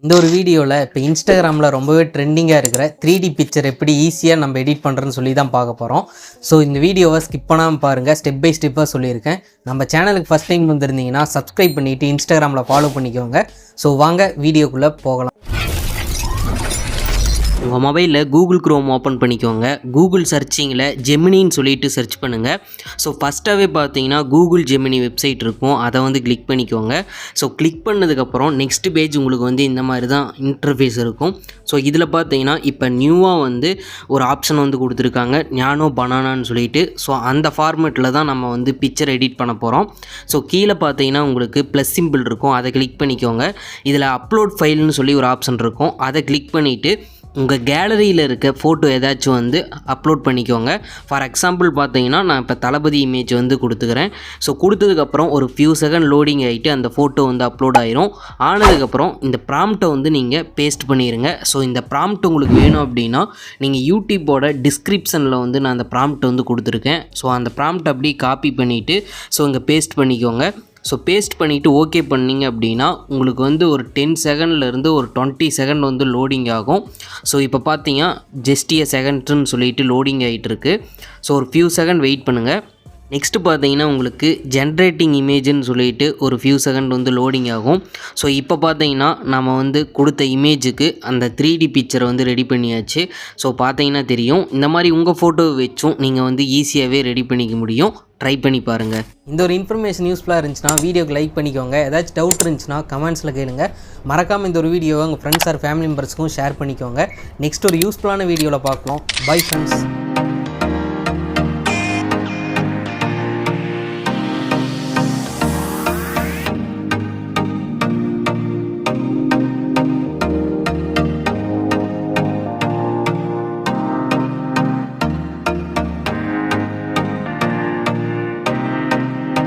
இந்த ஒரு வீடியோவில் இப்போ இன்ஸ்டாகிராமில் ரொம்பவே ட்ரெண்டிங்காக இருக்கிற 3D பிக்சர் எப்படி ஈஸியாக நம்ம எடிட் பண்ணுறதுன்னு சொல்லி தான் பார்க்க போகிறோம். ஸோ இந்த வீடியோவை ஸ்கிப் பண்ணாமல் பாருங்கள், ஸ்டெப் பை ஸ்டெப்பாக சொல்லியிருக்கேன். நம்ம சேனலுக்கு ஃபஸ்ட் டைம் வந்திருந்தீங்கன்னா சப்ஸ்கிரைப் பண்ணிவிட்டு இன்ஸ்டாகிராமில் ஃபாலோ பண்ணிக்கோங்க. ஸோ வாங்க வீடியோக்குள்ளே போகலாம். உங்கள் மொபைலில் கூகுள் க்ரோம் ஓப்பன் பண்ணிக்கோங்க. கூகுள் சர்ச்சிங்கில் ஜெமினின்னு சொல்லிட்டு சர்ச் பண்ணுங்கள். ஸோ ஃபஸ்ட்டாகவே பார்த்தீங்கன்னா கூகுள் ஜெமினி வெப்சைட் இருக்கும், அதை வந்து கிளிக் பண்ணிக்கோங்க. ஸோ கிளிக் பண்ணதுக்கப்புறம் நெக்ஸ்ட் பேஜ் உங்களுக்கு வந்து இந்த மாதிரி தான் இன்டர்ஃபேஸ் இருக்கும். ஸோ இதில் பார்த்தீங்கன்னா இப்போ நியூவாக வந்து ஒரு ஆப்ஷன் வந்து கொடுத்துருக்காங்க, ஞானோ பனானான்னு சொல்லிட்டு. ஸோ அந்த ஃபார்மேட்டில் தான் நம்ம வந்து பிக்சர் எடிட் பண்ண போகிறோம். ஸோ கீழே பார்த்தீங்கன்னா உங்களுக்கு ப்ளஸ் சிம்பிள் இருக்கும், அதை கிளிக் பண்ணிக்கோங்க. இதில் அப்லோட் ஃபைல்னு சொல்லி ஒரு ஆப்ஷன் இருக்கும், அதை கிளிக் பண்ணிவிட்டு உங்கள் கேலரியில் இருக்க ஃபோட்டோ ஏதாச்சும் வந்து அப்லோட் பண்ணிக்கோங்க. ஃபார் எக்ஸாம்பிள் பார்த்தீங்கன்னா நான் இப்போ தளபதி இமேஜ் வந்து கொடுத்துக்கிறேன். ஸோ கொடுத்ததுக்கப்புறம் ஒரு ஃபியூ செகண்ட் லோடிங் ஆகிட்டு அந்த ஃபோட்டோ வந்து அப்லோட் ஆயிரும். ஆனதுக்கப்புறம் இந்த ப்ராம்ப்டை வந்து நீங்கள் பேஸ்ட் பண்ணிடுங்க. ஸோ இந்த ப்ராம்ப்ட் உங்களுக்கு வேணும் அப்படின்னா நீங்கள் யூடியூப்போட டிஸ்கிரிப்ஷனில் வந்து நான் அந்த ப்ராம்ப்ட் வந்து கொடுத்துருக்கேன். ஸோ அந்த ப்ராம்ப்ட் அப்படியே காப்பி பண்ணிவிட்டு ஸோ இங்கே பேஸ்ட் பண்ணிக்கோங்க. ஸோ பேஸ்ட் பண்ணிவிட்டு ஓகே பண்ணிங்க அப்படின்னா உங்களுக்கு வந்து ஒரு 10 செகண்ட்லேருந்து ஒரு 20 செகண்ட் வந்து லோடிங் ஆகும். ஸோ இப்போ பார்த்தீங்கன்னா ஜஸ்ட் எ செகண்ட்ஸ்ன்னு சொல்லிட்டு லோடிங் ஆகிட்டுருக்கு. ஸோ ஒரு ஃபியூ செகண்ட் வெயிட் பண்ணுங்கள். நெக்ஸ்ட்டு பார்த்தீங்கன்னா உங்களுக்கு ஜென்ரேட்டிங் இமேஜுன்னு சொல்லிட்டு ஒரு ஃபியூ செகண்ட் வந்து லோடிங் ஆகும். ஸோ இப்போ பார்த்தீங்கன்னா நம்ம வந்து கொடுத்த இமேஜுக்கு அந்த 3D பிக்சரை வந்து ரெடி பண்ணியாச்சு. ஸோ பார்த்தீங்கன்னா தெரியும், இந்த மாதிரி உங்கள் ஃபோட்டோவை வச்சும் நீங்கள் வந்து ஈஸியாகவே ரெடி பண்ணிக்க முடியும். ட்ரை பண்ணி பாருங்கள். இந்த ஒரு இன்ஃபர்மேஷன் யூஸ்ஃபுல்லாக இருந்துச்சுன்னா வீடியோக்கு லைக் பண்ணிக்கோங்க. ஏதாச்சும் டவுட் இருந்துச்சுன்னா கமெண்ட்ஸில் கேளுங்க. மறக்காமல் இந்த ஒரு வீடியோவை உங்கள் ஃப்ரெண்ட்ஸ் ஆர் ஃபேமிலி மெம்பர்ஸ்க்கும் ஷேர் பண்ணிக்கோங்க. நெக்ஸ்ட் ஒரு யூஸ்ஃபுல்லான வீடியோவில் பார்க்கலாம். Bye friends.